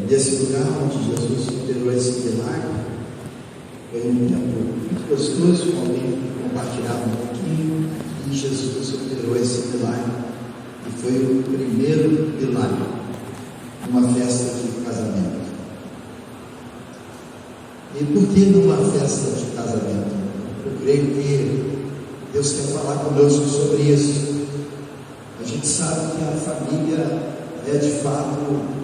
Nesse lugar onde Jesus operou esse milagre, foi um tempo muito gostoso, alguém compartilhava um pouquinho, e Jesus operou esse milagre, e foi o primeiro milagre, numa festa de casamento. E por que numa festa de casamento? Eu creio que Deus quer falar conosco sobre isso. A gente sabe que a família é de fato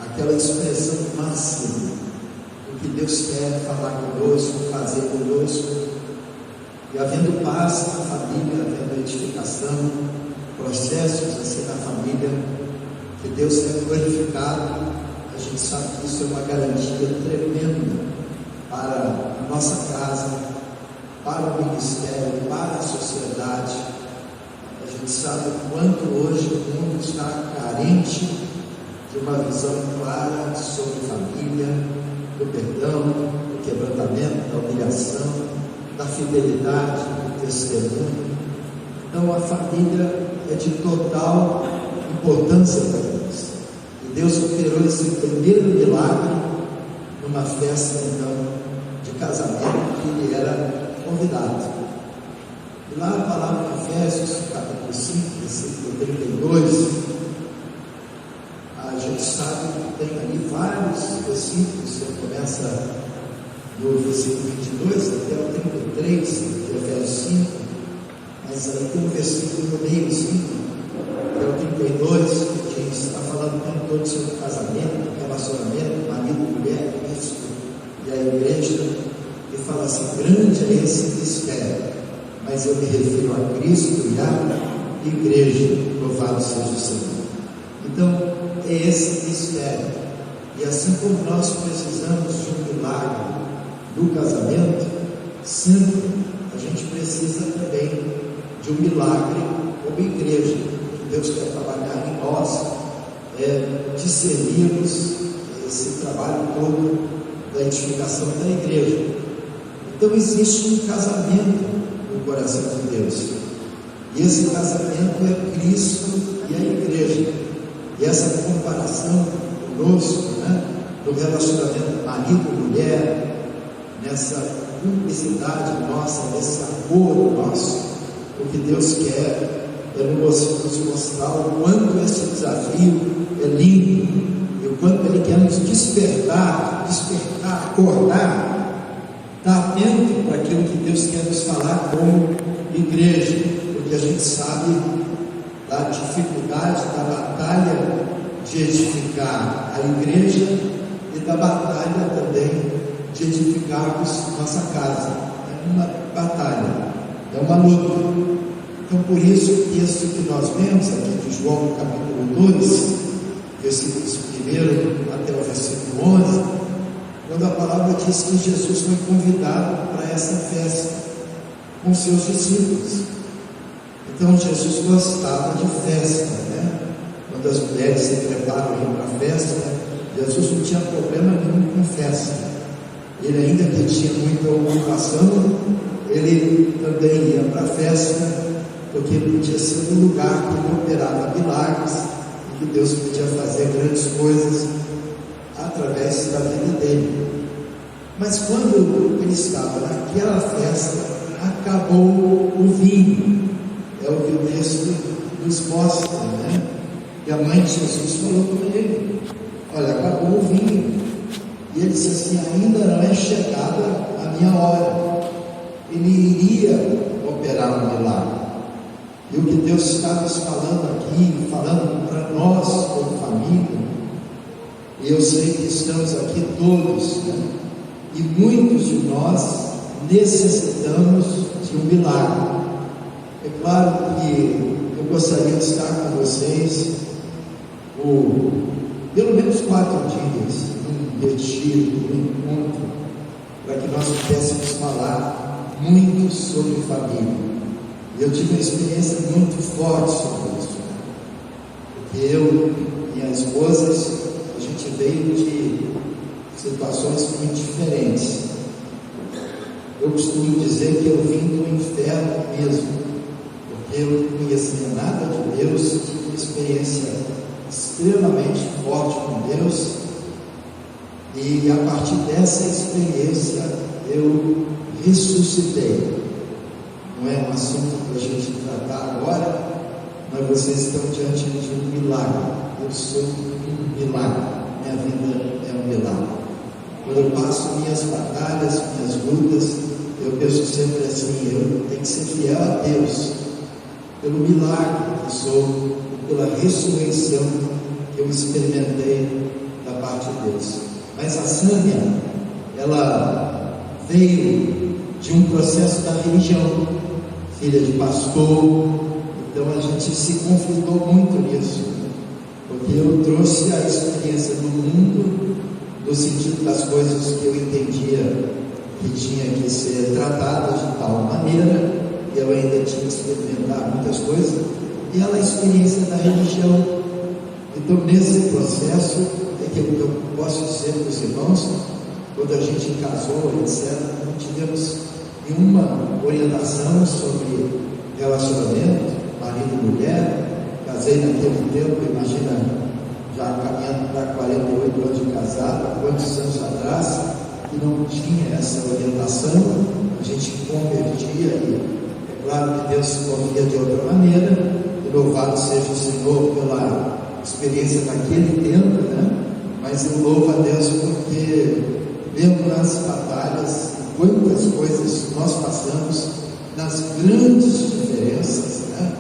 aquela expressão máxima do que Deus quer falar conosco, fazer conosco. E havendo paz na família, havendo edificação, processos assim na família, que Deus é glorificado, a gente sabe que isso é uma garantia tremenda para a nossa casa, para o ministério, para a sociedade. A gente sabe o quanto hoje o mundo está carente de uma visão clara sobre família, do perdão, do quebrantamento, da humilhação, da fidelidade, do testemunho. Então a família é de total importância para Deus. E Deus operou esse primeiro milagre numa festa então de casamento que ele era convidado. E lá a palavra de Efésios, capítulo 5, versículo 32, a gente sabe que tem ali vários versículos, você começa no versículo 22 até o 33 de Efésios 5, mas aí tem um versículo no meio, 5, que é o 32, que está falando o tempo todo sobre casamento, relacionamento, marido, mulher, Cristo e a igreja, e fala assim: grande é esse mistério, mas eu me refiro a Cristo e a igreja, louvado seja o Senhor. Então, é esse mistério, e assim como nós precisamos de um milagre do casamento, sempre a gente precisa também de um milagre como igreja, que Deus quer trabalhar em nós, discernirmos esse trabalho todo da edificação da igreja. Então existe um casamento no coração de Deus, e esse casamento é Cristo e a igreja. E essa comparação conosco, no relacionamento marido-mulher, nessa cumplicidade nossa, nesse amor nosso, o que Deus quer é nos mostrar o quanto esse desafio é lindo, e o quanto Ele quer nos despertar, acordar, estar atento para aquilo que Deus quer nos falar como igreja, porque a gente sabe da dificuldade, da batalha de edificar a igreja e da batalha também de edificarmos nossa casa. É uma batalha, é uma luta. Então, por isso, o texto que nós vemos aqui de João, capítulo 2, versículos 1 até o versículo 11, quando a palavra diz que Jesus foi convidado para essa festa com seus discípulos. Então Jesus gostava de festa, Quando as mulheres se preparam para a festa, Jesus não tinha problema nenhum com festa. Ele, ainda que tinha muita ocupação, ele também ia para a festa, porque podia ser um lugar que ele operava milagres e que Deus podia fazer grandes coisas através da vida dele. Mas quando ele estava naquela festa, acabou o vinho. É o que o texto nos mostra, E a mãe de Jesus falou com ele: olha, acabou o vinho. E ele disse assim: ainda não é chegada a minha hora. Ele iria operar um milagre. E o que Deus está nos falando aqui, falando para nós como família, e eu sei que estamos aqui todos, e muitos de nós necessitamos de um milagre. É claro que eu gostaria de estar com vocês pelo menos 4 dias, num retiro, num encontro, para que nós pudéssemos falar muito sobre família. Eu tive uma experiência muito forte sobre isso, porque eu e minha esposa, a gente veio de situações muito diferentes. Eu costumo dizer que eu vim do inferno mesmo, porque eu não conhecia nada de Deus, tive uma experiência extremamente forte com Deus, e a partir dessa experiência eu ressuscitei. Não é um assunto para a gente tratar agora, mas vocês estão diante de um milagre. Eu sou um milagre, minha vida é um milagre. Quando eu passo minhas batalhas, minhas lutas, eu penso sempre assim: eu tenho que ser fiel a Deus, pelo milagre que sou, pela ressurreição que eu experimentei da parte de Deus. Mas a Sânia, ela veio de um processo da religião, filha de pastor, então a gente se conflitou muito nisso, porque eu trouxe a experiência do mundo, no sentido das coisas que eu entendia que tinha que ser tratadas de tal maneira, e eu ainda tinha que experimentar muitas coisas, e ela a experiência da religião. Então nesse processo é que eu posso dizer para os irmãos, quando a gente casou, etc., não tivemos nenhuma orientação sobre relacionamento, marido e mulher. Casei naquele tempo, imagina, já caminhando para 48 anos de casado, há quantos anos atrás, que não tinha essa orientação, a gente convertia, e é claro que Deus se movia de outra maneira, e louvado seja o Senhor pela experiência naquele tempo, né? Mas eu louvo a Deus porque, mesmo nas batalhas, quantas coisas nós passamos, nas grandes diferenças, né?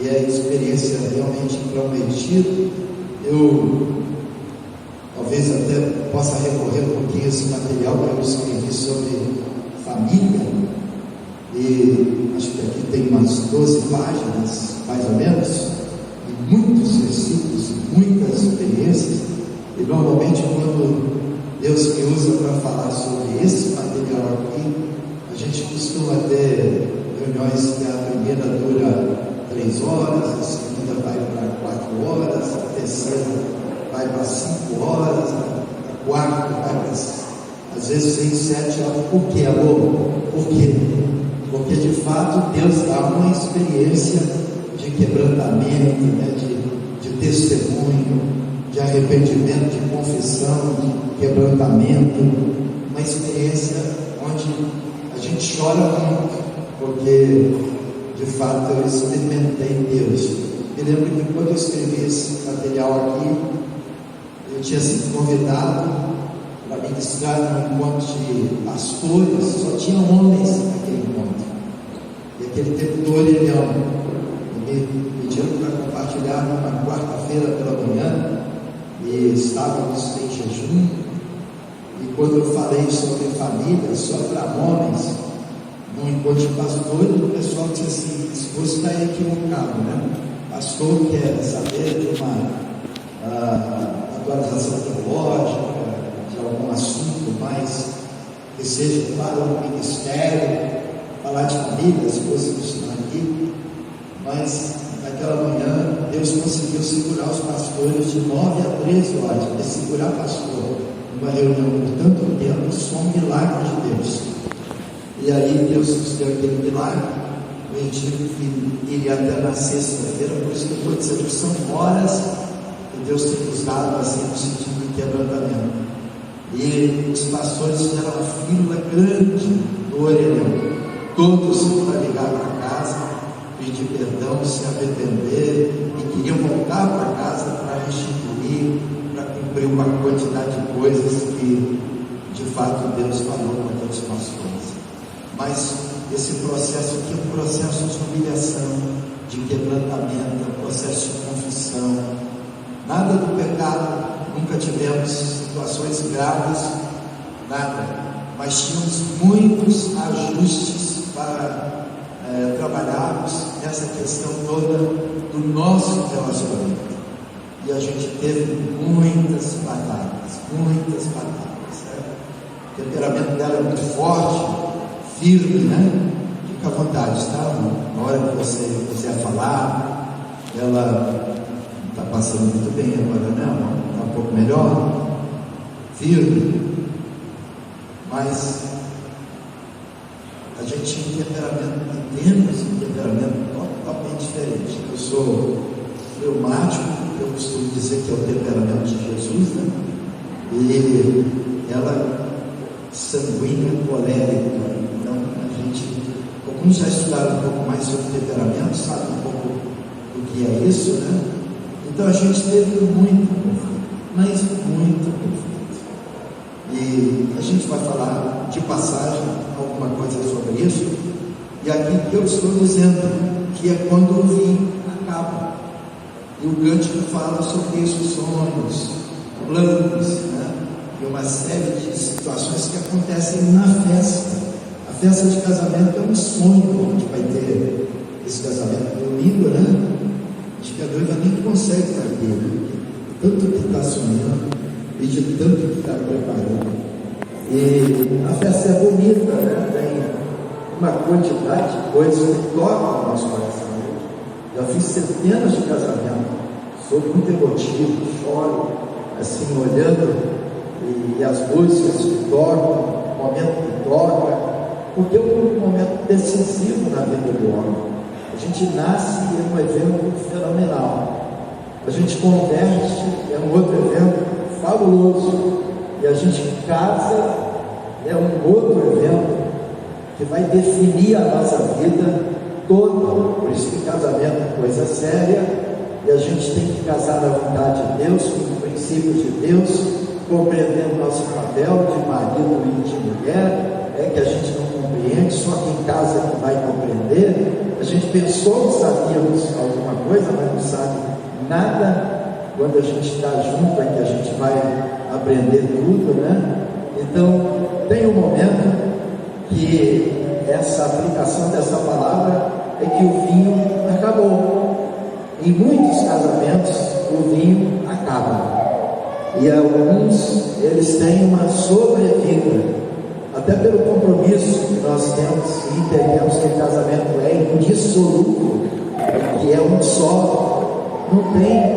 E a experiência realmente prometida. Eu talvez até possa recorrer um pouquinho a esse material que eu escrevi sobre família, e acho que aqui tem umas 12 páginas, mais ou menos, e muitos versículos, muitas experiências, e normalmente quando Deus me usa para falar sobre esse material aqui, a gente costuma ter reuniões que a primeira dura 3 horas, a segunda vai para 4 horas, a terceira vai para 5 horas, a quarta vai para, às vezes, 6, 7 horas. Por quê, amor? Por quê? Porque de fato Deus dá uma experiência de quebrantamento, né? de testemunho, de arrependimento, de confissão, de quebrantamento, uma experiência onde a gente chora muito, porque de fato eu experimentei Deus. Me lembro que quando eu escrevi esse material aqui, eu tinha sido convidado para ministrar num encontro de pastores, só tinha homens naquele encontro, e aquele tempo do orelhão, me pediram para compartilhar numa quarta-feira pela manhã, e estávamos em jejum, e quando eu falei sobre família, só para homens, num encontro de pastores, o pessoal disse assim: esse curso está equivocado, né? Pastor quer saber de uma atualização teológica, de algum assunto mais que seja para o ministério, falar de família, as coisas que estão aqui. Mas naquela manhã Deus conseguiu segurar os pastores de 9 a 13 horas, porque segurar pastor numa reunião por tanto tempo só um milagre de Deus. E aí Deus nos deu aquele milagre. Eu digo que iria até na sexta-feira, por isso que eu estou dizendo que são horas que Deus tem nos dado assim no sentido de quebrantamento. E os pastores fizeram uma fila grande no orelhão, todos para ligar para casa, pedir perdão, se arrepender, e queriam voltar para casa para restituir, para cumprir uma quantidade de coisas que de fato Deus falou com aqueles pastores. Mas esse processo aqui é um processo de humilhação, de quebrantamento, um processo de confissão. Nada do pecado, nunca tivemos situações graves, nada, mas tínhamos muitos ajustes para trabalharmos nessa questão toda do nosso relacionamento. E a gente teve muitas batalhas, O temperamento dela é muito forte, firme, né? Fica à vontade, tá? Na hora que você quiser falar, ela está passando muito bem agora, né? Está um pouco melhor, firme, mas a gente tinha um temperamento totalmente diferente. Eu sou fleumático, eu costumo dizer que é o temperamento de Jesus, né? E ela sanguínea, colérica. Então, alguns já estudaram um pouco mais sobre temperamento, sabem um pouco do que é isso, né? Então a gente teve muito conflito, mas muito conflito. E a gente vai falar de passagem, alguma coisa sobre isso. E aqui que eu estou dizendo que é quando o vinho acaba. E o cântico fala sobre isso, sonhos, planos, né? E uma série de situações que acontecem na festa. A festa de casamento é um sonho que a gente vai ter. Esse casamento é lindo, né? Acho que a noiva nem consegue estar aqui, né? Tanto que está sonhando e de tanto que está preparando. E a festa é bonita, né? Tem uma quantidade de coisas que tocam o nosso coração. Já fiz centenas de casamentos, sou muito emotivo, choro, assim, olhando e as músicas que tocam, o momento que toca, porque é um momento decisivo na vida do homem. A gente nasce e é um evento fenomenal. A gente converte, é um outro evento fabuloso. E a gente casa, é um outro evento que vai definir a nossa vida toda. Por isso que casamento é coisa séria. E a gente tem que casar à vontade de Deus, com os princípios de Deus, compreendendo nosso papel de marido e de mulher. É que a gente não compreende, só quem casa que vai compreender. A gente pensou que sabíamos alguma coisa, mas não sabe nada. Quando a gente está junto é que a gente vai aprender tudo, né? Então, tem um momento que essa aplicação dessa palavra é que o vinho acabou. Em muitos casamentos, o vinho acaba. E alguns, eles têm uma sobrevida. Até pelo compromisso que nós temos e entendemos que o casamento é indissolúvel, que é um só, não tem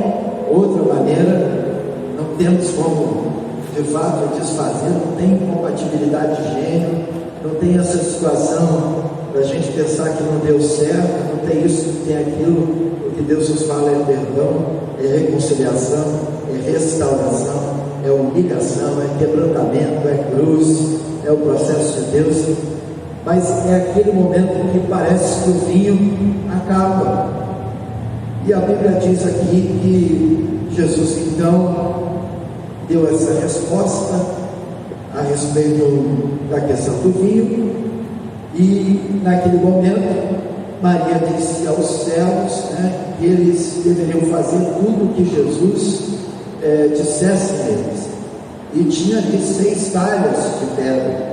outra maneira, não temos como de fato desfazer, não tem compatibilidade de gênero, não tem essa situação da gente pensar que não deu certo, não tem isso, não tem aquilo. O que Deus nos fala é perdão, é reconciliação, é restauração, é humilhação, é quebrantamento, é cruz, é o processo de Deus. Mas é aquele momento que parece que o vinho acaba. E a Bíblia diz aqui que Jesus então deu essa resposta a respeito da questão do vinho. E naquele momento Maria disse aos servos, né, que eles deveriam fazer tudo o que Jesus dissesse a eles. E tinha ali 6 talhas de pedra.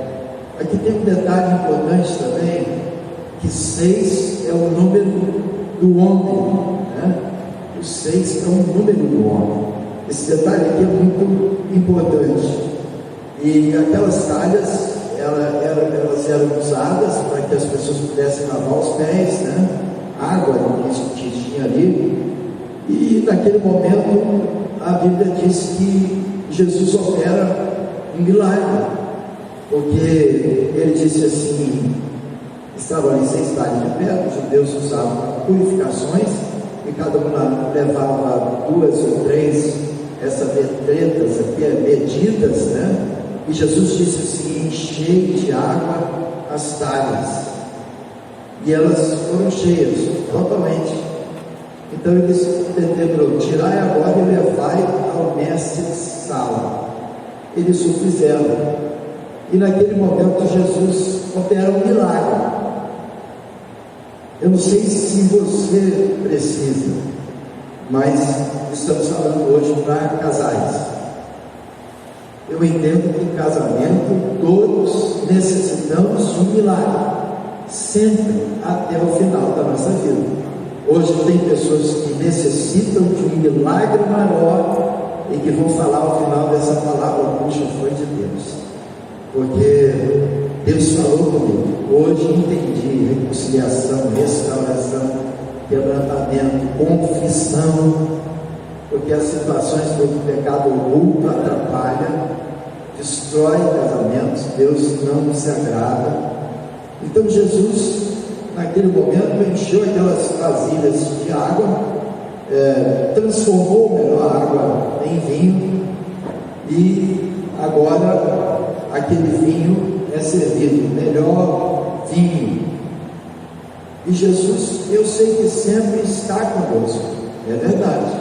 Aqui tem um detalhe importante também, que 6 é o número do homem, né? O 6 é o número do homem. Esse detalhe aqui é muito importante. E aquelas talhas, elas eram usadas para que as pessoas pudessem lavar os pés, né? Água que tinha ali. E naquele momento a Bíblia diz que Jesus opera um milagre, porque ele disse assim: estavam ali 6 talhas de pedra, os judeus usavam purificações, e cada um levava 2 ou 3 essas vetretas aqui, medidas, né? E Jesus disse assim: enchei de água as talhas, e elas foram cheias totalmente. Então eles determinaram: tirai agora e levai ao mestre de sala. Eles o fizeram, e naquele momento Jesus opera um milagre. Eu não sei se você precisa, mas estamos falando hoje para casais. Eu entendo que em casamento todos necessitamos de um milagre, sempre até o final da nossa vida. Hoje tem pessoas que necessitam de um milagre maior e que vão falar ao final dessa palavra: puxa, foi de Deus, porque Deus falou comigo. Hoje entendi reconciliação, restauração, quebrantamento, confissão, porque as situações do pecado oculto atrapalham, destrói casamentos. Deus não se agrada. Então Jesus, naquele momento, encheu aquelas vasilhas de água transformou melhor a água em vinho, e agora aquele vinho é servido, melhor vinho. E Jesus, eu sei que sempre está conosco, é verdade,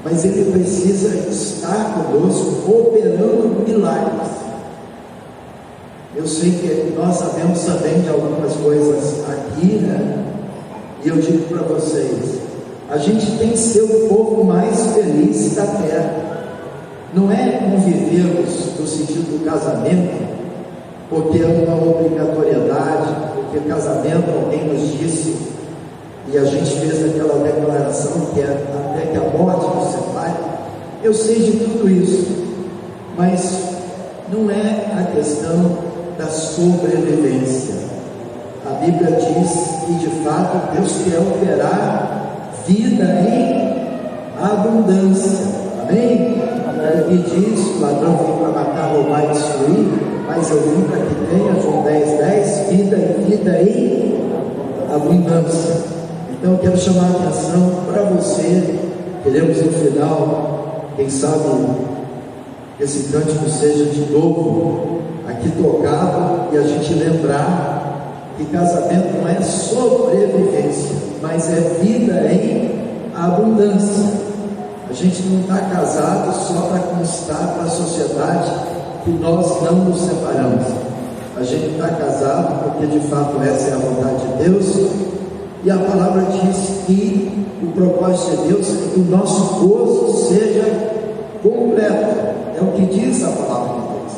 mas Ele precisa estar conosco operando milagres. Eu sei que nós sabemos também de algumas coisas aqui, né? E eu digo para vocês, a gente tem que ser o povo mais feliz da terra. Não é convivermos no sentido do casamento, porque é uma obrigatoriedade, porque casamento, alguém nos disse, e a gente fez aquela declaração que é até que a morte nos separe. Eu sei de tudo isso, mas não é a questão da sobrevivência. A Bíblia diz que de fato Deus quer operar vida em abundância. Amém? Ele diz: o ladrão vem para matar, roubar e destruir, mas eu vim para que tenha, João 10:10, vida e vida em abundância. Então eu quero chamar a atenção para você. Queremos no final, quem sabe, esse cântico seja de novo aqui tocado, e a gente lembrar que casamento não é sobrevivência, mas é vida em abundância. A gente não está casado só para constar para a sociedade que nós não nos separamos. A gente está casado porque de fato essa é a vontade de Deus, e a palavra diz que o propósito de Deus é que o nosso gozo seja completo. É o que diz a palavra de Deus.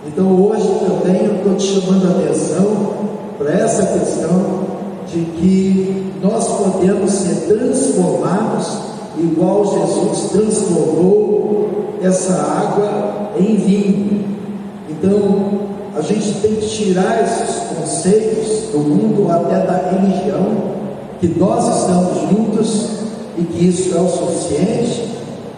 Então hoje também eu estou te chamando a atenção para essa questão de que nós podemos ser transformados igual Jesus transformou essa água em vinho. Então a gente tem que tirar esses conceitos do mundo, até da religião, que nós estamos juntos e que isso é o suficiente,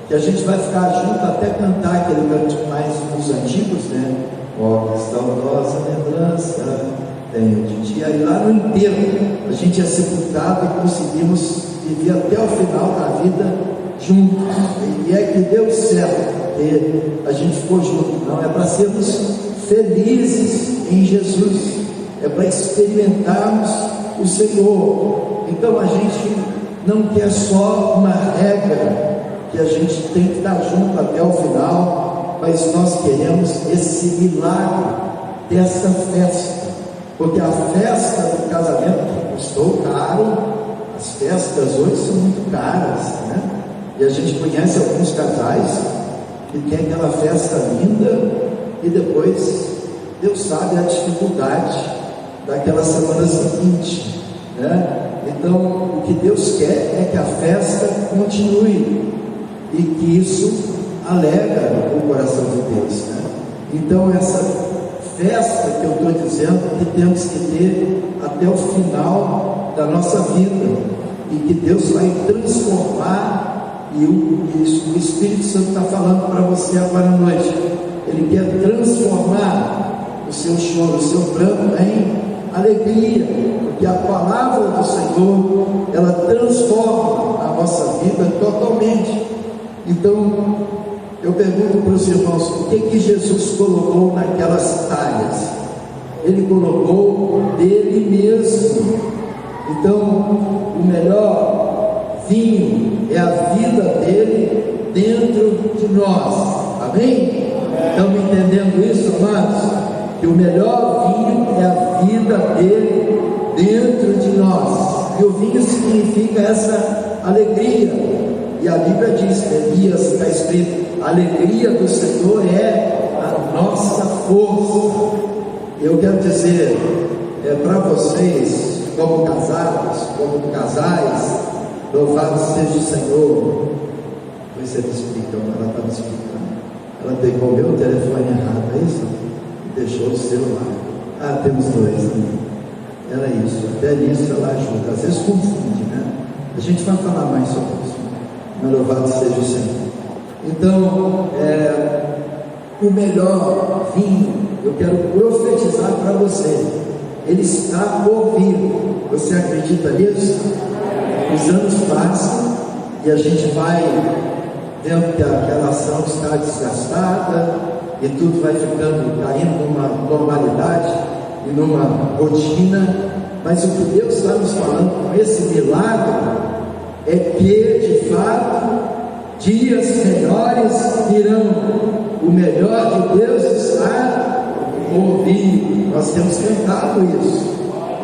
que a gente vai ficar junto até cantar aquele canto mais dos antigos, né? Ó, que saudosa lembrança tenho de ti. Aí lá no enterro a gente é sepultado e conseguimos viver até o final da vida juntos. E é que deu certo, porque a gente ficou junto. Não é para sermos felizes em Jesus, é para experimentarmos o Senhor. Então a gente não quer só uma regra que a gente tem que estar junto até o final, mas nós queremos esse milagre dessa festa, porque a festa do casamento que custou caro, as festas hoje são muito caras, né? E a gente conhece alguns casais que tem aquela festa linda e depois Deus sabe a dificuldade daquela semana seguinte, né? Então o que Deus quer é que a festa continue e que isso alegra o coração de Deus, né? Então essa festa que eu estou dizendo que temos que ter até o final da nossa vida, e que Deus vai transformar, e o Espírito Santo está falando para você agora à noite. Ele quer transformar o seu choro, o seu pranto em alegria, porque a palavra do Senhor, ela transforma a nossa vida totalmente. Então eu pergunto para os irmãos, o que Jesus colocou naquelas talhas? Ele colocou dele mesmo. Então o melhor vinho é a vida dele dentro de nós. Amém? Estão entendendo isso, amados? Que o melhor vinho é a vida dele dentro de nós. E o vinho significa essa alegria. E a Bíblia diz, Elias, está escrito, a alegria do Senhor é a nossa força. Eu quero dizer para vocês, como casados, como casais, louvado seja o Senhor. Depois você me explica, ela está me explicando. Ela pegou o meu telefone errado, é isso? E deixou o celular. Ah, temos dois, né? Era isso, até nisso ela ajuda. Às vezes confunde, né? A gente vai falar mais sobre isso. Mas louvado seja o Senhor. Então, o melhor vinho, eu quero profetizar para você, ele está por vir. Você acredita nisso? Os anos passam e a gente vai vendo que a relação está desgastada e tudo vai ficando, caindo numa normalidade e numa rotina. Mas o que Deus está nos falando com esse milagre é que, de fato, dias melhores virão. O melhor de Deus está por vir. Nós temos cantado isso.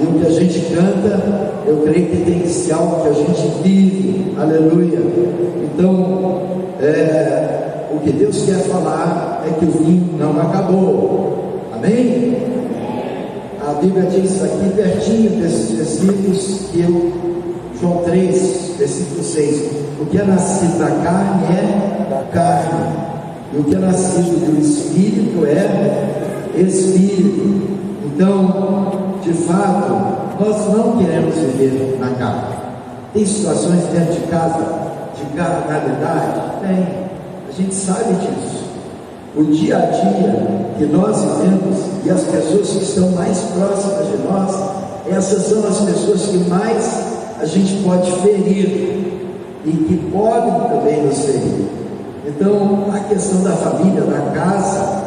E o que a gente canta, eu creio que tem que ser algo que a gente vive. Aleluia. Então, o que Deus quer falar é que o vinho não acabou. Amém? A Bíblia diz aqui pertinho desses versículos João 3, versículo 6: o que é nascido da carne é da carne, e o que é nascido do Espírito é Espírito. Então, de fato, nós não queremos viver na carne. Tem situações dentro de casa de carnalidade? Tem, a gente sabe disso. O dia a dia que nós vivemos e as pessoas que estão mais próximas de nós, essas são as pessoas que mais a gente pode ferir e que podem também nos ferir. Então, a questão da família, da casa,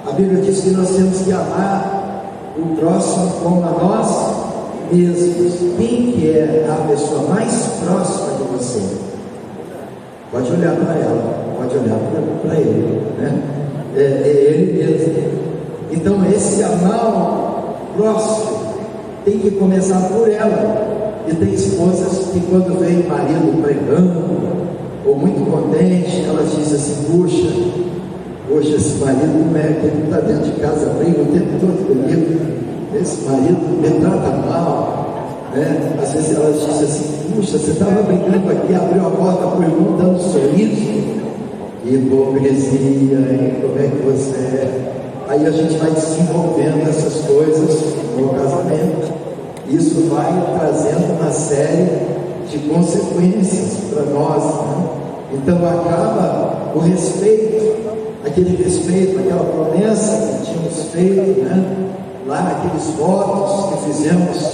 a Bíblia diz que nós temos que amar o próximo como a nós mesmos. Quem que é a pessoa mais próxima de você? Pode olhar para ela, pode olhar para ele, né? É ele mesmo. Então, esse amar o próximo tem que começar por ela. E tem esposas que, quando vem o marido pregando ou muito contente, elas dizem assim: puxa, esse marido não é que ele está dentro de casa, briga o tempo todo comigo, esse marido me trata mal, né? Às vezes elas dizem assim: puxa, você estava brincando aqui, abriu a porta para o irmão dando um sorriso, que hipocrisia, hein? Como é que você é? Aí a gente vai desenvolvendo essas coisas no casamento. Isso vai trazendo uma série de consequências para nós, né? Então acaba o respeito, aquele respeito, aquela promessa que tínhamos feito, né? Lá naqueles votos que fizemos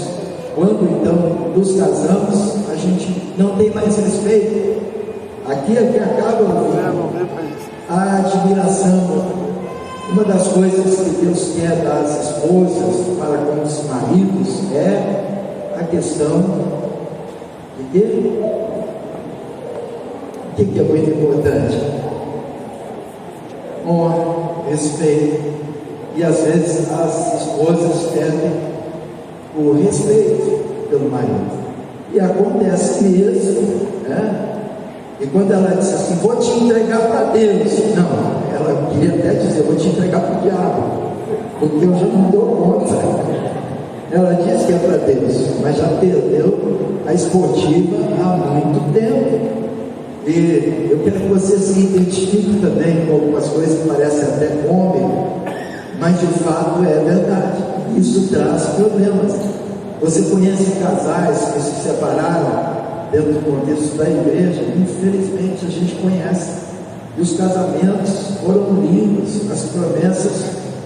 quando então nos casamos, a gente não tem mais respeito. Aqui é que acaba a admiração. Uma das coisas que Deus quer das esposas para com os maridos é a questão de quê? O que é muito importante? Honra, respeito. E às vezes as esposas pedem o respeito pelo marido. E acontece mesmo, né? E quando ela disse assim: vou te entregar para Deus. Não, ela queria até dizer: vou te entregar para o diabo, porque eu já não dou conta. Ela diz que é para Deus, mas já perdeu a esportiva há muito tempo. E eu quero que você se identifique também com algumas coisas que parecem até cômicas, mas de fato é verdade. Isso traz problemas. Você conhece casais que se separaram dentro do contexto da igreja? Infelizmente a gente conhece, e os casamentos foram lindos, as promessas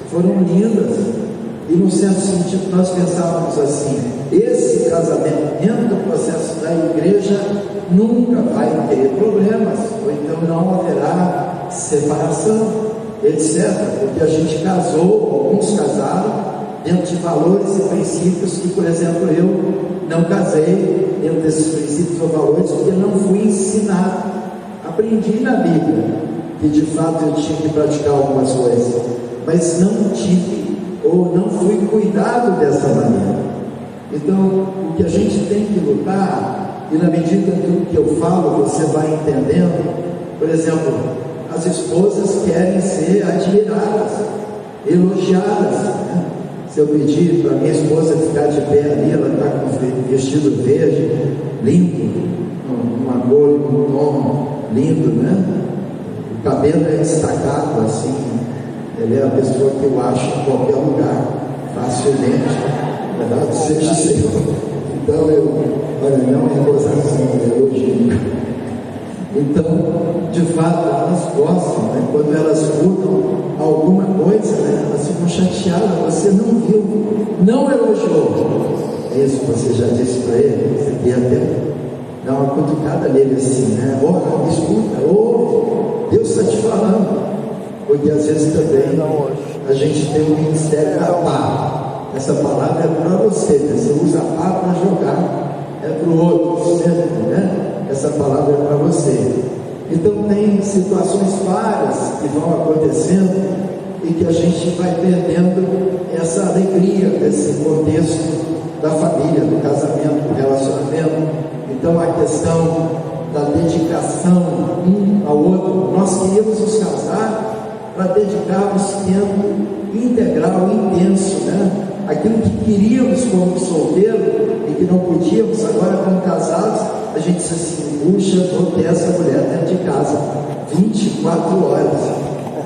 foram lindas, e num certo sentido nós pensávamos assim: esse casamento dentro do processo da igreja nunca vai ter problemas, ou então não haverá separação, etc., porque a gente casou, alguns casaram dentro de valores e princípios que, por exemplo, eu não casei dentro desses princípios ou valores porque não fui ensinado. Aprendi na Bíblia que de fato eu tinha que praticar algumas coisas, mas não tive ou não fui cuidado dessa maneira. Então, o que a gente tem que lutar, e na medida do que eu falo você vai entendendo. Por exemplo, as esposas querem ser admiradas, elogiadas, né? Se eu pedir para minha esposa ficar de pé ali, ela está com vestido verde, lindo, uma cor, um tom lindo, né? O cabelo é destacado assim. Ela é a pessoa que eu acho em qualquer lugar, facilmente. Verdade seja o Senhor. Então olha, não é gozação, é elogio. Então, de fato, elas gostam, né? Quando elas mudam alguma coisa, né? Elas ficam chateadas. Você não viu, não elogiou. É isso que você já disse para ele. Você quer até dá uma cutucada nele assim, né? Ora, escuta, ouve, Deus está te falando. Porque às vezes também a gente tem o ministério da pá. Essa palavra é para você, né? Você usa a pá para jogar, é para o outro, sempre, né? Essa palavra é para você. Então tem situações várias que vão acontecendo e que a gente vai perdendo essa alegria desse contexto da família, do casamento, do relacionamento. Então a questão da dedicação um ao outro, nós queríamos nos casar para dedicarmos tempo integral, intenso, né? Aquilo que queríamos como solteiro e que não podíamos, agora como casados, a gente disse assim: puxa, vou ter essa mulher dentro de casa 24 horas,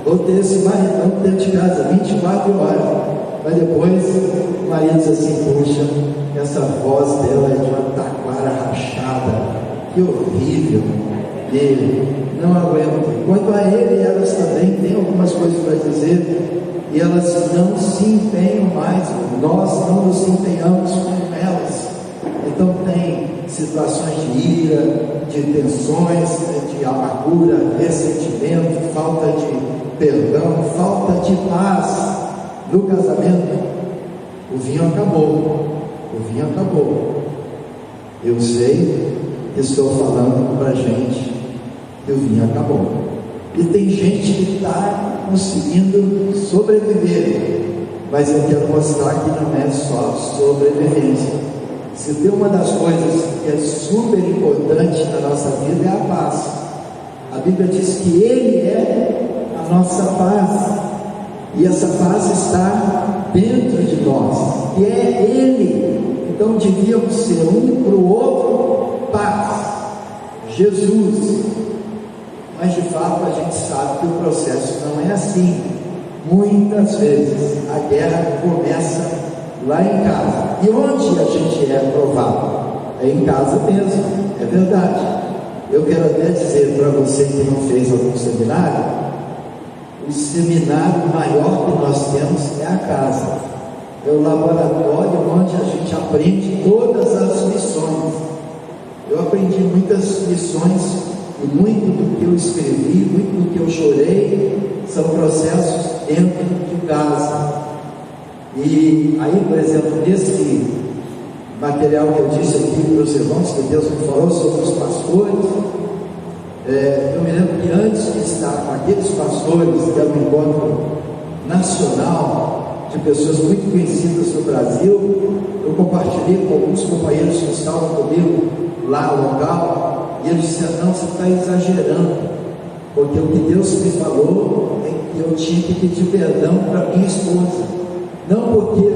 vou ter esse maridão dentro de casa 24 horas. Mas depois o marido diz assim: puxa, essa voz dela é de uma taquara rachada, que horrível, e não aguento. Quanto a ele, elas também têm algumas coisas para dizer e elas não se empenham mais, nós não nos empenhamos com elas. Então tem situações de ira, de tensões, de amargura, ressentimento, falta de perdão, falta de paz no casamento. O vinho acabou, o vinho acabou. Eu sei que estou falando para a gente que o vinho acabou. E tem gente que está conseguindo sobreviver, mas eu quero mostrar que não é só sobrevivência. Se tem uma das coisas que é super importante na nossa vida é a paz. A Bíblia diz que Ele é a nossa paz, e essa paz está dentro de nós, e é Ele. Então devíamos ser um para o outro paz, Jesus. Mas de fato a gente sabe que o processo não é assim. Muitas vezes a guerra começa lá em casa. E onde a gente é provado? É em casa mesmo, é verdade. Eu quero até dizer para você que não fez algum seminário, o seminário maior que nós temos é a casa. É o laboratório onde a gente aprende todas as lições. Eu aprendi muitas lições e muito do que eu escrevi, muito do que eu chorei, são processos dentro de casa. E aí, por exemplo, nesse material que eu disse aqui para os irmãos, que Deus me falou sobre os pastores, eu me lembro que antes de estar com aqueles pastores, que era um encontro nacional de pessoas muito conhecidas no Brasil, eu compartilhei com alguns companheiros que estavam comigo lá no local, e eles disseram: não, você está exagerando, porque o que Deus me falou é que eu tinha que pedir perdão para minha esposa, não porque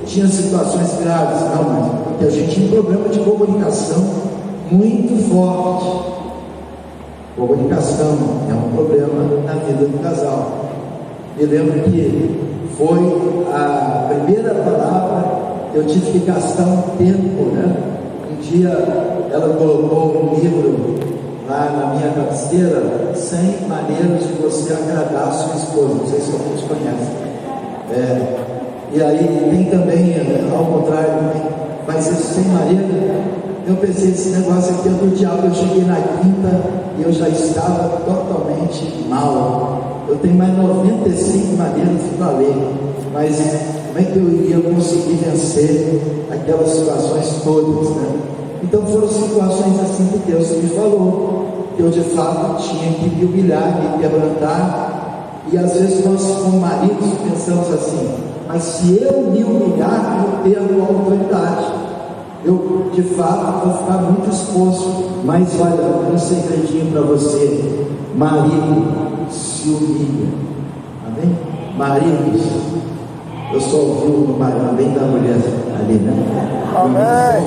tinha situações graves, não, mas porque a gente tinha um problema de comunicação muito forte. Comunicação é um problema na vida do casal. Me lembro que foi a primeira palavra, eu tive que gastar um tempo, né? Um dia ela colocou um livro lá na minha cabeceira: 100 maneiras de você agradar a sua esposa. Não sei se alguns conhecem. E aí tem também, ao contrário, vai ser 100 maneiras. Eu pensei: esse negócio aqui é do diabo. Eu cheguei na quinta e eu já estava totalmente mal. Eu tenho mais 95 maneiras para ler, mas como é que eu iria conseguir vencer aquelas situações todas, né? Então foram situações assim que Deus me falou, que eu de fato tinha que me humilhar, me quebrantar. E às vezes nós, como maridos, pensamos assim: mas se eu me humilhar, eu perco a autoridade, eu de fato vou ficar muito exposto. Mas olha, um segredinho para você: marido, se humilha. Amém? Maridos, eu só ouvi o marido bem da mulher ali, né? Amém.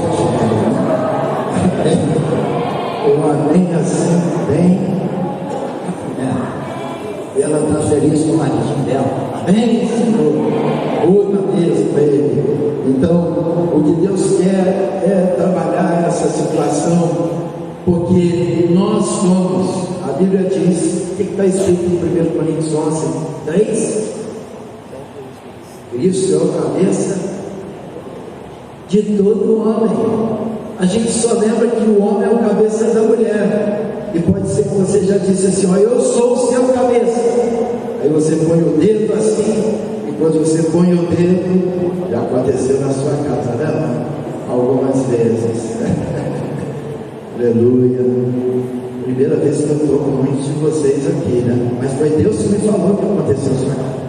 Um amém assim, bem. Ela está feliz com o maridinho dela. Amém, Senhor. Outra vez para ele. Então, o que Deus quer é trabalhar essa situação, porque nós somos, a Bíblia diz, o que está escrito em 1 Coríntios 11, 3? Cristo é a cabeça de todo homem. A gente só lembra que o homem é o cabeça da mulher. E pode ser que você já disse assim: ó, eu sou o seu cabeça. Aí você põe o dedo assim, e quando você põe o dedo, já aconteceu na sua casa, né? Algumas vezes. Aleluia. Primeira vez que eu estou com muitos de vocês aqui, né? Mas foi Deus que me falou que aconteceu na sua casa.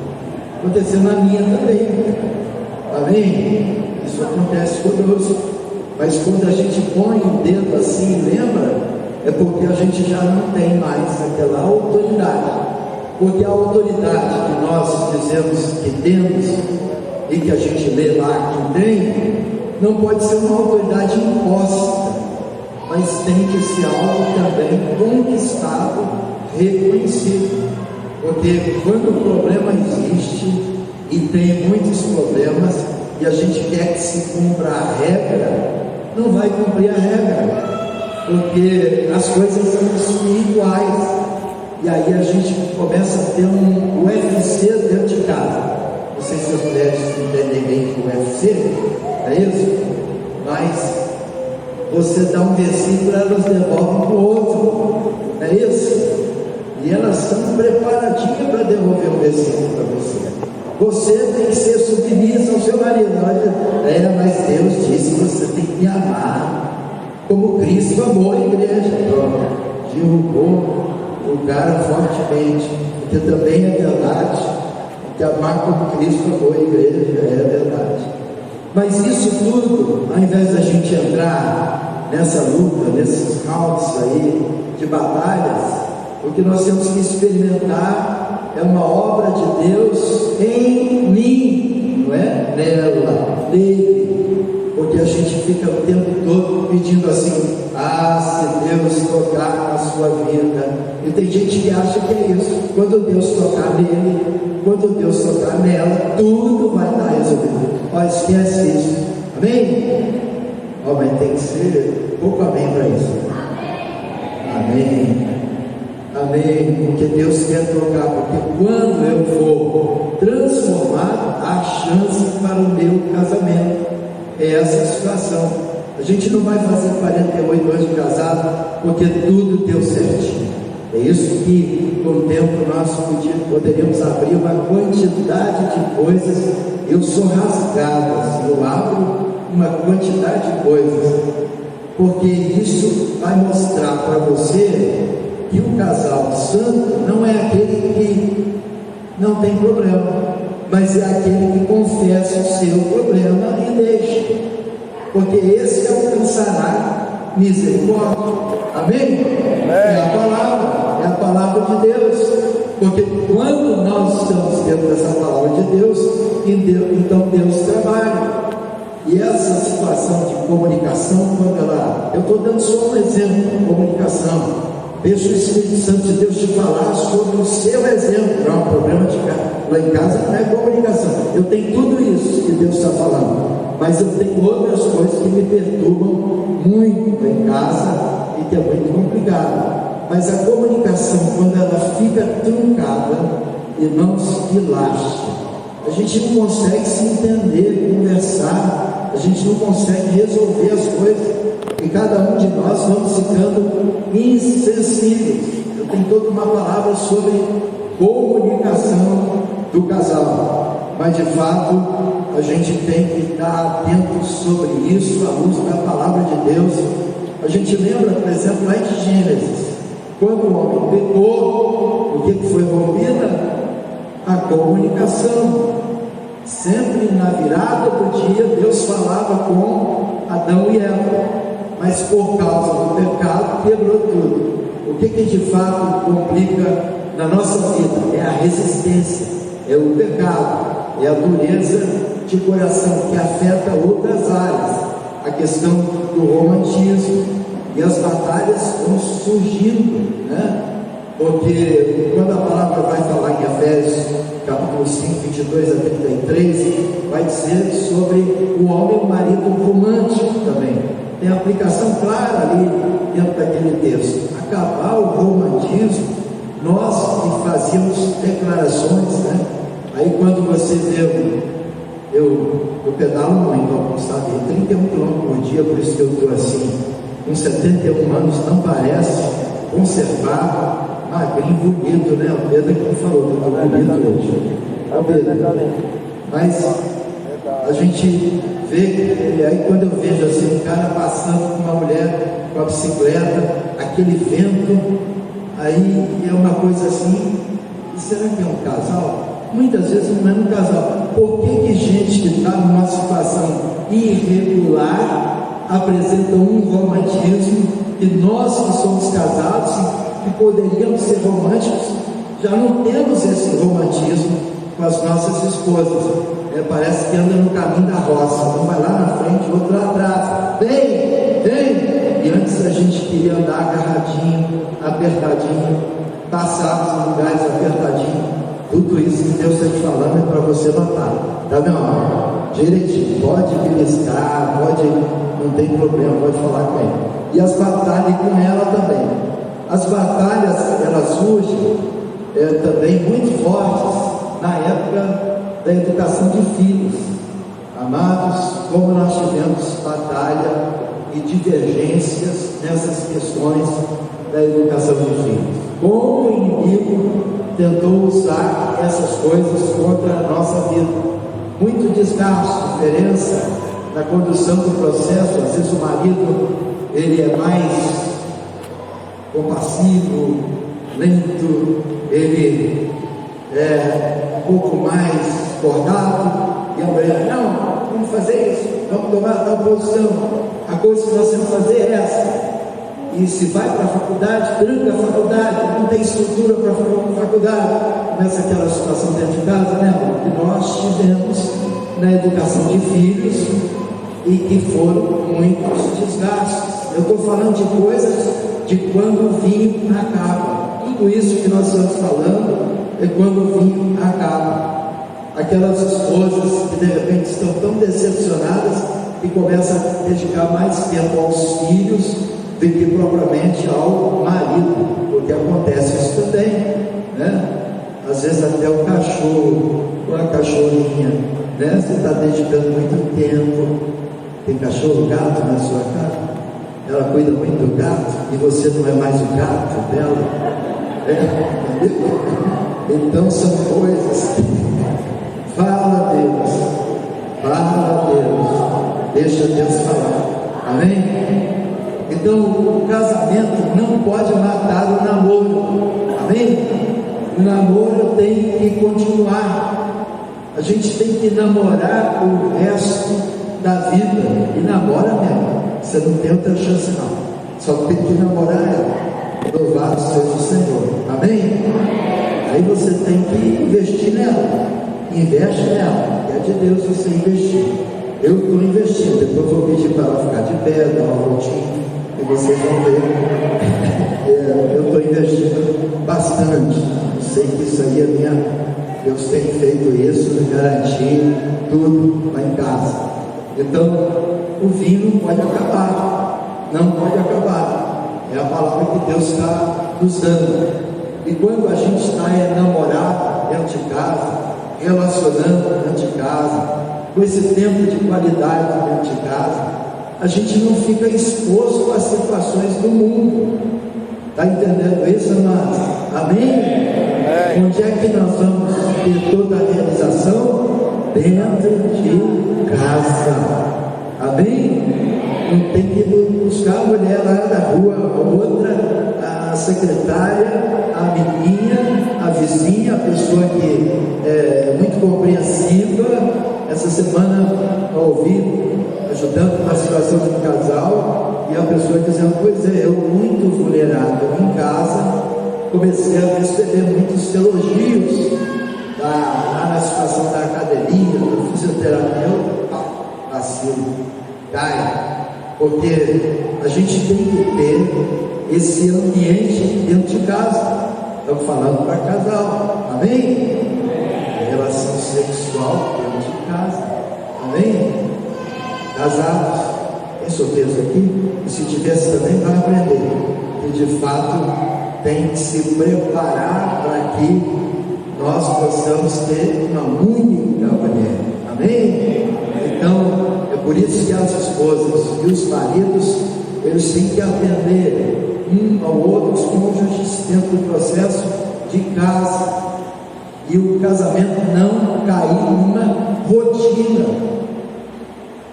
Aconteceu na minha também. Amém? Isso acontece conosco. Mas quando a gente põe o dedo assim, lembra? É porque a gente já não tem mais aquela autoridade. Porque a autoridade que nós dizemos que temos e que a gente lê lá que tem, não pode ser uma autoridade imposta, mas tem que ser algo também conquistado, reconhecido. Porque quando o problema existe, e tem muitos problemas, e a gente quer que se cumpra a regra, não vai cumprir a regra, porque as coisas são espirituais. E aí a gente começa a ter um UFC dentro de casa. Não sei se as mulheres entendem bem o UFC, é isso? Mas você dá um versículo, elas devolvem para o outro, é isso? E elas estão preparadinhas para devolver o versículo para você. Você tem que ser submissa ao seu marido. Mas Deus disse que você tem que me amar como Cristo amou a igreja. Derrubou o cara fortemente, porque também é verdade que amar como Cristo amou a igreja, é verdade. Mas isso tudo, ao invés da gente entrar nessa luta, nesses rounds aí de batalhas, o que nós temos que experimentar é uma obra de Deus em mim, não é? Nela, nele, porque a gente fica o tempo todo pedindo assim: se Deus tocar na sua vida. E tem gente que acha que é isso. Quando Deus tocar nele, quando Deus tocar nela, tudo vai estar resolvido. Esquece isso. Amém? Mas tem que ser pouco amém para isso. Amém. Amém. Porque Deus quer tocar. Porque quando eu for transformado, há chance para o meu casamento. É essa a situação. A gente não vai fazer 48 anos de casado porque tudo deu certinho. É isso que com o tempo nós poderíamos abrir uma quantidade de coisas. Eu sou rasgado, assim, eu abro uma quantidade de coisas, porque isso vai mostrar para você que o casal santo não é aquele que não tem problema, mas é aquele que confessa o seu problema e deixa, porque esse alcançará misericórdia. Amém? É a palavra de Deus. Porque quando nós estamos dentro dessa palavra de Deus, então Deus trabalha. E essa situação de comunicação, eu estou dando só um exemplo de comunicação. Deixa o Espírito Santo de Deus te falar sobre o seu exemplo. Não é um problema de casa. Lá em casa não é comunicação. Eu tenho tudo isso que Deus está falando, mas eu tenho outras coisas que me perturbam muito em casa e que é muito complicado. Mas a comunicação, quando ela fica truncada e não se lastra, a gente não consegue se entender, conversar, a gente não consegue resolver as coisas, e cada um de nós vamos ficando insensíveis. Eu tenho toda uma palavra sobre comunicação do casal, mas de fato a gente tem que estar atento sobre isso, à luz da palavra de Deus. A gente lembra, por exemplo, lá de Gênesis, quando o homem pecou, o que foi rompida? A comunicação. Sempre na virada do dia, Deus falava com Adão e Eva, mas por causa do pecado, quebrou tudo. O que de fato complica na nossa vida? É a resistência, é o pecado, é a dureza de coração que afeta outras áreas, a questão do romantismo, e as batalhas vão surgindo, né? Porque quando a palavra vai falar em Efésios capítulo 5, 22 a 33, vai dizer sobre o homem e o marido romântico também. Tem aplicação clara ali dentro daquele texto. Acabar o romantismo, nós que fazíamos declarações, né? Aí quando você vê eu pedalo muito, sabe? 31 km por dia, por isso que eu estou assim, com 71 anos, não parece conservar, magrinho, bonito, né? O Pedro que me falou, que eu estou bonito hoje. É o Pedro. Mas a gente vê, e aí quando eu vejo assim, um cara passando com uma mulher com a bicicleta, aquele vento, aí é uma coisa assim, e será que é um casal? Muitas vezes não é um casal. Por que gente que está numa situação irregular apresenta um romantismo que nós que somos casados, que poderíamos ser românticos, já não temos esse romantismo com as nossas esposas? Parece que anda no caminho da roça, um vai lá na frente, o outro lá atrás, vem, e antes a gente queria andar agarradinho, apertadinho, passar nos lugares apertadinho. Tudo isso que Deus está te falando é para você notar, tá, meu amor? Direitinho, pode beliscar, não tem problema, pode falar com ele. E as batalhas com ela também. As batalhas, elas surgem também muito fortes na época da educação de filhos. Amados, como nós tivemos batalha e divergências nessas questões da educação de filhos. Como o inimigo tentou usar essas coisas contra a nossa vida. Muito desgaste, diferença na condução do processo. Às vezes o marido, ele é mais compassivo, lento, ele é um pouco mais acordado, e a mulher, não, vamos fazer isso, vamos tomar tal posição, a coisa que nós temos que fazer é essa. E se vai para a faculdade, tranca a faculdade, não tem estrutura para a faculdade. Começa aquela situação dentro de casa, né? Que nós tivemos na educação de filhos e que foram muitos desgastes. Eu estou falando de coisas de quando o vinho acaba. Tudo isso que nós estamos falando é quando o vinho acaba. Aquelas esposas que de repente estão tão decepcionadas que começam a dedicar mais tempo aos filhos do que propriamente ao marido, porque acontece isso também, né? Às vezes até o cachorro ou a cachorrinha, né? Você está dedicando muito tempo. Tem cachorro, gato na sua casa, ela cuida muito do gato e você não é mais o gato dela, então são coisas. Fala Deus, deixa Deus falar, amém? Então o casamento não pode matar o namoro, amém? O namoro tem que continuar, a gente tem que namorar o resto da vida, e namora mesmo, você não tem outra chance não, só tem que namorar ela, louvado seja o Senhor, amém? Aí você tem que investir nela, investe nela, é de Deus você investir. Eu estou investindo, depois vou pedir para ela ficar de pé, dar uma voltinha, e vocês vão ver. Eu estou investindo bastante. Eu sei que isso aí é minha. Deus tem feito isso, me garantir tudo lá em casa. Então, o vinho não pode acabar. Não pode acabar. É a palavra que Deus está nos dando. E quando a gente está namorado dentro de casa, relacionando dentro de casa, com esse tempo de qualidade dentro de casa, a gente não fica exposto às situações do mundo. Está entendendo isso, amados? Amém? Onde é que nós vamos ter toda a realização? Dentro de casa. Amém? Não tem que buscar a mulher lá da rua, a outra, a secretária, a amiguinha, a vizinha, a pessoa que é muito compreensiva. Essa semana eu ouvi, ajudando uma situação de um casal, e a pessoa dizendo, pois é, eu muito vulnerável em casa, comecei a receber muitos elogios lá na situação da academia, do fisioterapeuta, vacilo, cai, porque a gente tem que ter esse ambiente dentro de casa. Estamos falando para casal, amém? Relação sexual dentro de casa, amém? Casados, tem solteiros aqui? E se tivesse também, vai aprender que de fato tem que se preparar para que nós possamos ter uma única mulher, amém? Por isso que as esposas e os maridos, eles têm que aprender um ao outro, os cônjuges, dentro do processo de casa, e o casamento não cair numa rotina.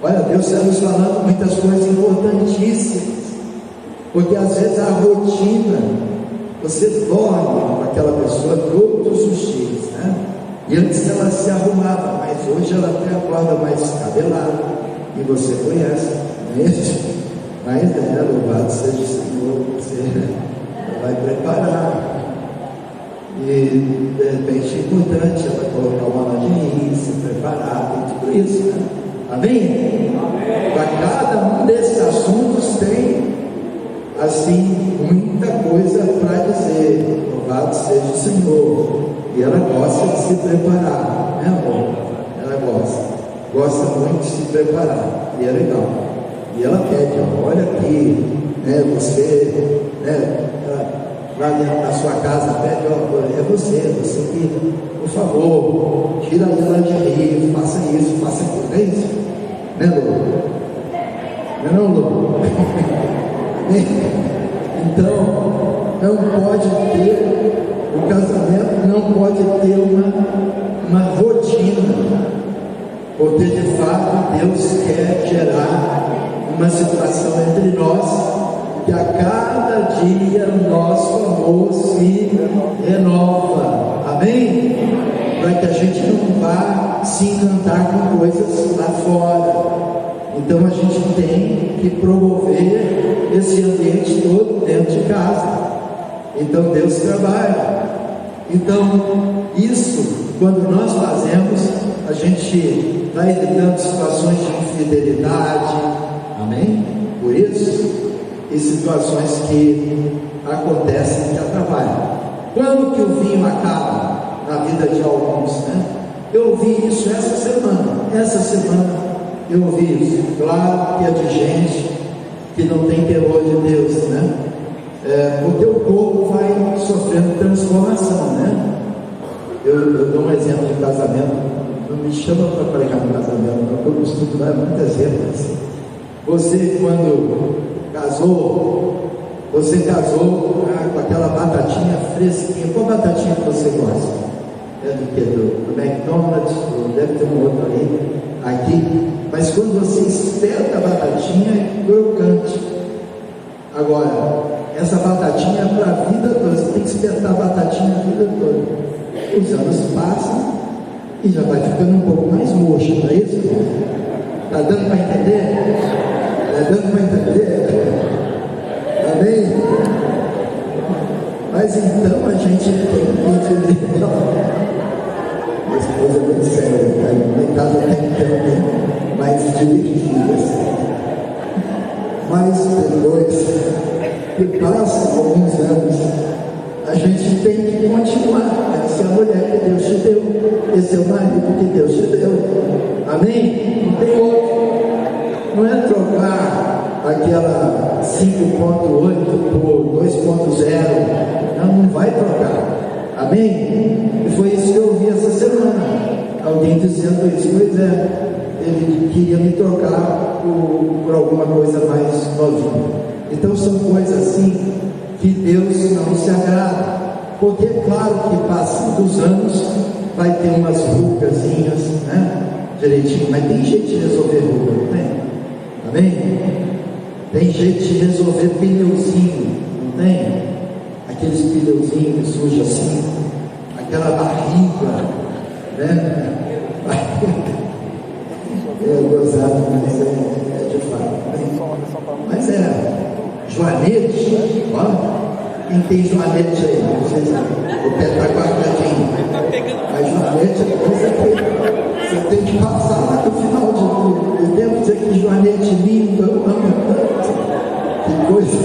Olha, Deus está nos falando muitas coisas importantíssimas, porque às vezes a rotina, você dorme com aquela pessoa todos os dias, né? E antes ela se arrumava, mas hoje ela até acorda mais descabelada, e você conhece, não é isso? Mas louvado seja o Senhor, você vai preparar. E de repente é importante ela colocar uma lingerie, se preparar, tem tudo isso, né? Amém? Para cada um desses assuntos tem, assim, muita coisa para dizer. Louvado seja o Senhor. E ela gosta de se preparar, né, amor? Ela gosta muito de se preparar, e é legal. E ela pede, olha aqui, né, você, né, lá dentro da sua casa, pede, é você que, por favor, tira ela de rir, faça isso, faça aquilo, é isso? Né, Lô? Não, Lô? Então, não pode ter, o casamento não pode ter uma rotina, porque de fato Deus quer gerar uma situação entre nós, que a cada dia o nosso amor se renova, amém? Para que a gente não vá se encantar com coisas lá fora. Então a gente tem que promover esse ambiente todo dentro de casa. Então Deus trabalha. Então isso, quando nós fazemos, a gente está evitando situações de infidelidade, amém? Por isso, e situações que acontecem que atrapalham. Quando que o vinho acaba na vida de alguns, né? Eu ouvi isso essa semana eu ouvi isso. Claro que é de gente que não tem temor de Deus, né? Porque o corpo vai sofrendo transformação, né? Eu dou um exemplo de casamento. Não me chama para pregar no casamento, porque eu costumo dar muitas vezes. Você, quando casou com aquela batatinha fresquinha. Qual batatinha que você gosta? É do que? Do McDonald's, deve ter um outro ali, aqui. Mas quando você espeta a batatinha, é crocante. Agora, essa batatinha é para a vida toda. Você tem que espetar a batatinha a vida toda. Os anos passam e já vai ficando um pouco mais murcha, não é isso? Está dando para entender? Está dando para entender? Amém? Mas então a gente tem que entender. Minha esposa é muito séria, em casa tem que ter mais divertidas. Mas depois que passam alguns anos, a gente tem que continuar. Essa é a mulher que Deus te deu, esse é o marido que Deus te deu. Amém? Não tem outro. Não é trocar aquela 5.8 por 2.0. Não vai trocar. Amém? E foi isso que eu ouvi essa semana. Alguém dizendo isso. Pois é, ele queria me trocar por alguma coisa mais novinha. Então são coisas assim que Deus não se agrada. Porque é claro que passando os anos vai ter umas rugazinhas, né? Direitinho, mas tem jeito de resolver ruga, não tem? Amém? Tem jeito de resolver pneuzinho, não tem? Aqueles pneuzinhos que surgem assim, aquela barriga, né? É gozado, mas é de fato. Mas joanete, ó. Quem tem joanete aí? O pé está guardadinho. Mas joanete é coisa que você tem que passar lá no final do tempo, dizer que joanete lindo, eu amo tanto. Que coisa.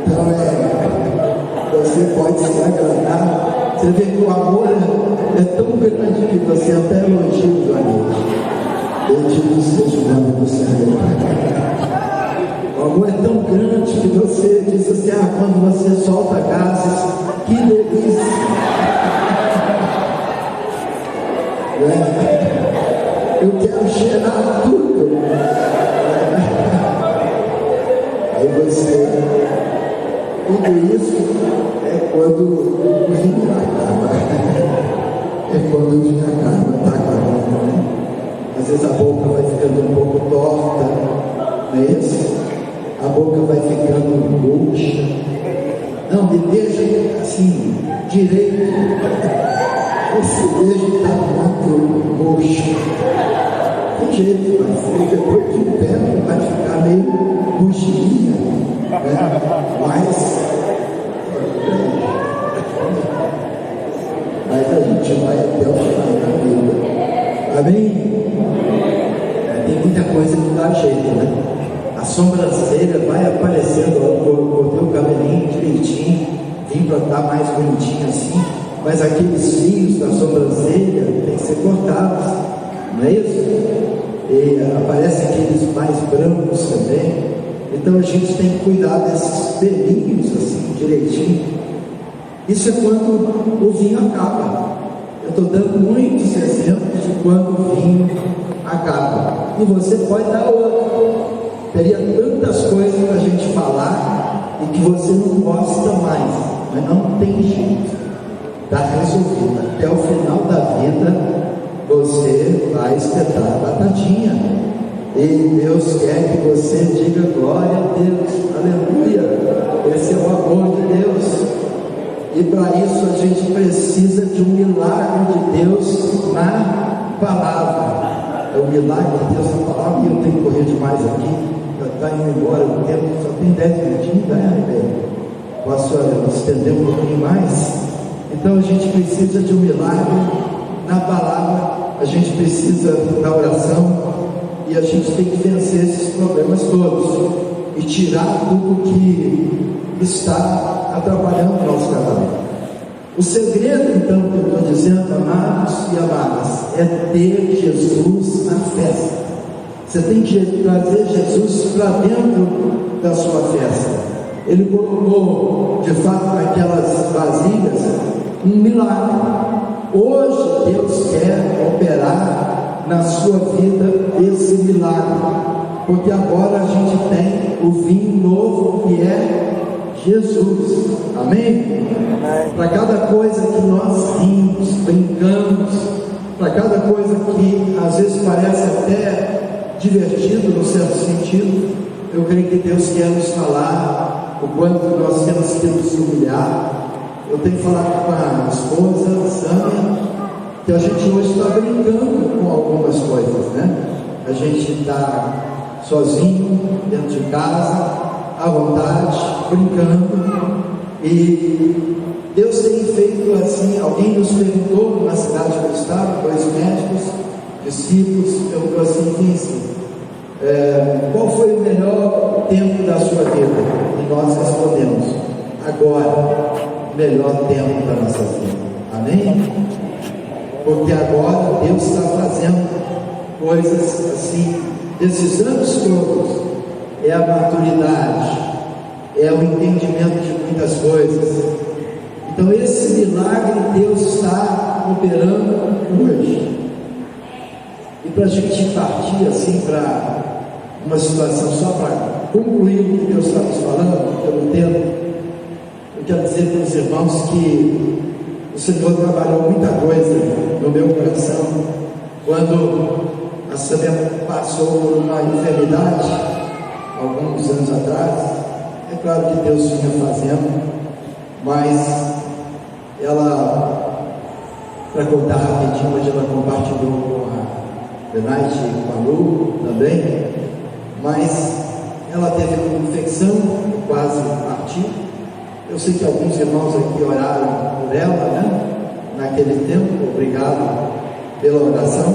Então você pode se agradar. Você vê que o amor é tão grande que você até elogia o joanete. Bendito seja o nome do Senhor. O amor é tão grande que você diz assim: quando você solta gases, que delícia! Eu quero cheirar É quando o vinho acaba, está acabando, né? Às vezes a boca vai ficando um pouco torta, não é isso? A boca vai ficando murcha. Não, me deixa assim, direito. Esse beijo está muito murcho. Tem jeito, mas depois de perto vai ficar meio murchinha, né? Mas a gente vai até o final da vida. Amém? Tem muita coisa que dá jeito, né? A sobrancelha vai aparecendo, eu cortei o cabelinho direitinho, vim para estar mais bonitinho assim, mas aqueles fios da sobrancelha tem que ser cortados, não é isso? E aparecem aqueles mais brancos também. Então a gente tem que cuidar desses pelinhos assim, direitinho. Isso é quando o vinho acaba. Eu estou dando muitos exemplos de quando o vinho acaba. E você pode dar outro. Teria tantas coisas para a gente falar e que você não gosta mais, mas não tem jeito. Está resolvido. Até o final da vida você vai espetar a batatinha. E Deus quer que você diga glória a Deus, aleluia. Esse é o amor de Deus. E para isso a gente precisa de um milagre de Deus na palavra. É o milagre de Deus na palavra. E eu tenho que correr demais aqui, já está indo embora o tempo, só tem 10 minutinhos, né? Posso estender um pouquinho mais? Então a gente precisa de um milagre na palavra, a gente precisa da oração, e a gente tem que vencer esses problemas todos e tirar tudo que está atrapalhando o nosso casamento. O segredo, então, que eu estou dizendo, amados e amadas, é ter Jesus na festa. Você tem que trazer Jesus para dentro da sua festa. Ele colocou, de fato, naquelas vasilhas um milagre. Hoje Deus quer operar na sua vida esse milagre, porque agora a gente tem o vinho novo que é Jesus. Amém? Para cada coisa que nós rimos, brincamos, para cada coisa que às vezes parece até divertido no certo sentido, eu creio que Deus quer nos falar o quanto nós temos que nos humilhar. Eu tenho falado com a esposa, Sâmia, que a gente hoje está brincando com algumas coisas, né? A gente está sozinho, dentro de casa, à vontade, brincando, e Deus tem feito assim. Alguém nos perguntou na cidade que eu estava, 2 médicos, discípulos, perguntou assim, qual foi o melhor tempo da sua vida? E nós respondemos, agora, o melhor tempo da nossa vida. Amém? Porque agora Deus está fazendo coisas assim, esses anos todos, é a maturidade, é o entendimento de muitas coisas. Então esse milagre Deus está operando hoje. E para a gente partir assim para uma situação, só para concluir o que Deus está nos falando pelo tempo, eu quero dizer para os irmãos que o Senhor trabalhou muita coisa no meu coração quando a Sâmia passou por uma enfermidade alguns anos atrás. É claro que Deus vinha fazendo, mas ela, para contar rapidinho, hoje ela compartilhou com a Benite e com a Lu também, mas ela teve uma infecção, quase partiu. Eu sei que alguns irmãos aqui oraram por ela, né? Naquele tempo, obrigado pela oração.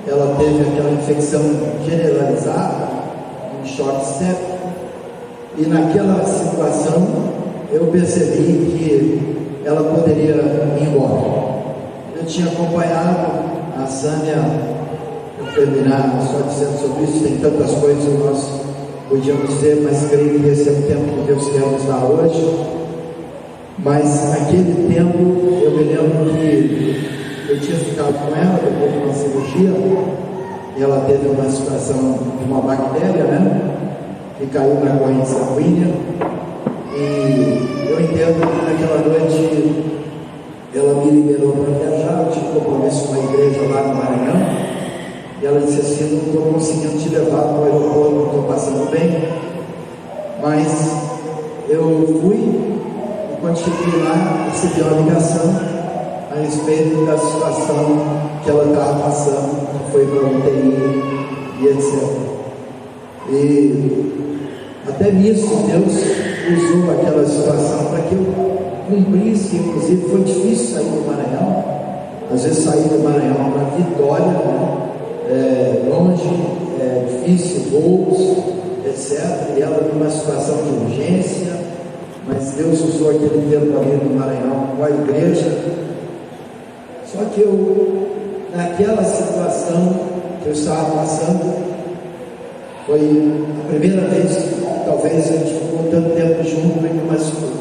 Ela teve aquela infecção generalizada, um choque séptico, e naquela situação eu percebi que ela poderia ir embora. Eu tinha acompanhado a Sâmia, para terminar só dizendo sobre isso, tem tantas coisas que nós podíamos dizer, mas creio que esse é o tempo que Deus quer nos dar hoje. Mas naquele tempo eu me lembro que eu tinha ficado com ela depois de uma cirurgia, e ela teve uma situação de uma bactéria, né, que caiu na corrente sanguínea, e eu entendo que naquela noite ela me liberou para viajar. Eu tive compromisso com a igreja lá no Maranhão, e ela disse assim: eu não estou conseguindo te levar para o aeroporto, não estou passando bem. Mas eu fui, e quando cheguei lá, recebi uma ligação a respeito da situação que ela estava passando, que foi para a UTI e etc. E até nisso Deus usou aquela situação para que eu cumprisse. Inclusive foi difícil sair do Maranhão, às vezes sair do Maranhão para Vitória, né? Longe, difícil, voos, etc. E ela numa situação de urgência, mas Deus usou aquele tempo ali no Maranhão com a igreja. Só que eu, naquela situação que eu estava passando, foi a primeira vez que talvez a gente ficou tanto tempo junto,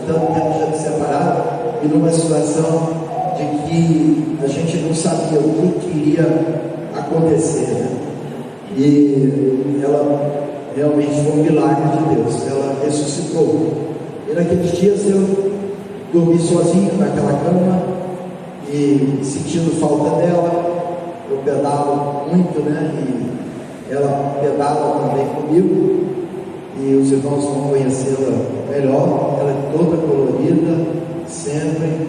tanto tempo já separado, e numa situação de que a gente não sabia o que iria acontecer, né? E ela realmente foi um milagre de Deus, ela ressuscitou. E naqueles dias eu dormi sozinho naquela cama e sentindo falta dela. Eu pedalo muito, né? E ela pedala também comigo, e os irmãos vão conhecê-la melhor. Ela é toda colorida, sempre.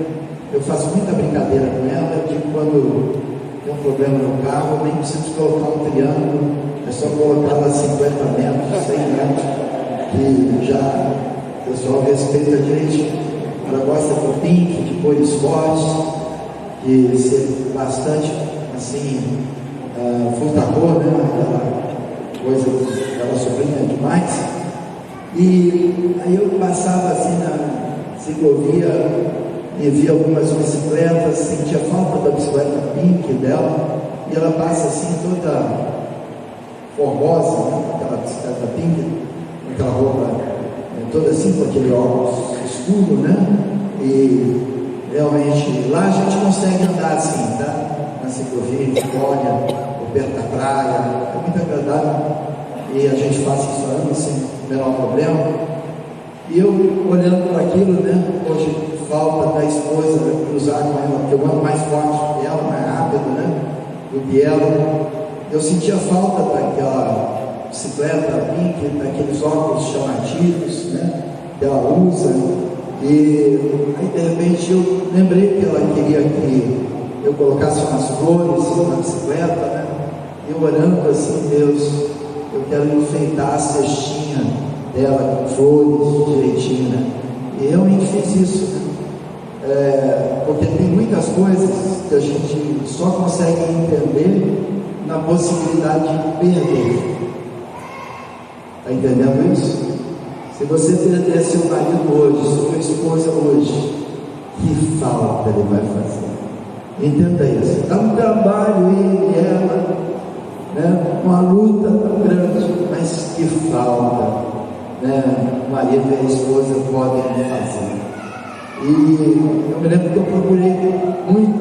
Eu faço muita brincadeira com ela. Eu digo, quando tem um problema no carro, eu nem preciso colocar um triângulo, é só colocar lá 50 metros, 100 metros, que já o pessoal respeita direitinho. Ela gosta de pink, de cores fortes, de ser bastante assim, furtador, né? Aquela coisa que ela sobrinha demais. E aí eu passava assim na ciclovia e via algumas bicicletas, sentia falta da bicicleta pink dela, e ela passa assim toda formosa, né? Aquela bicicleta pink, aquela roupa toda assim, com aquele óculos escuro, né? E realmente lá a gente consegue andar assim, tá? Na ciclovia, olha, por perto da praia, é muito agradável, e a gente faz isso ano sem o menor problema. E eu olhando para aquilo, né? Hoje falta da esposa cruzar com ela, porque eu ando mais forte que ela, mais rápido, né? Do que ela. Eu sentia falta daquela bicicleta pink, daqueles óculos chamativos, né? Que ela usa. E aí de repente eu lembrei que ela queria que eu colocasse umas flores na bicicleta, né? E eu orando assim: Deus, eu quero enfeitar a cestinha dela com flores direitinho, né? E realmente fiz isso, né? Porque tem muitas coisas que a gente só consegue entender na possibilidade de perder. Está entendendo isso? Se você perder seu marido hoje, sua esposa hoje, que falta ele vai fazer? Entenda isso. Dá um trabalho ele e ela, né? Uma luta tão grande, mas que falta, né? O marido e a esposa podem fazer. E eu me lembro que eu procurei muito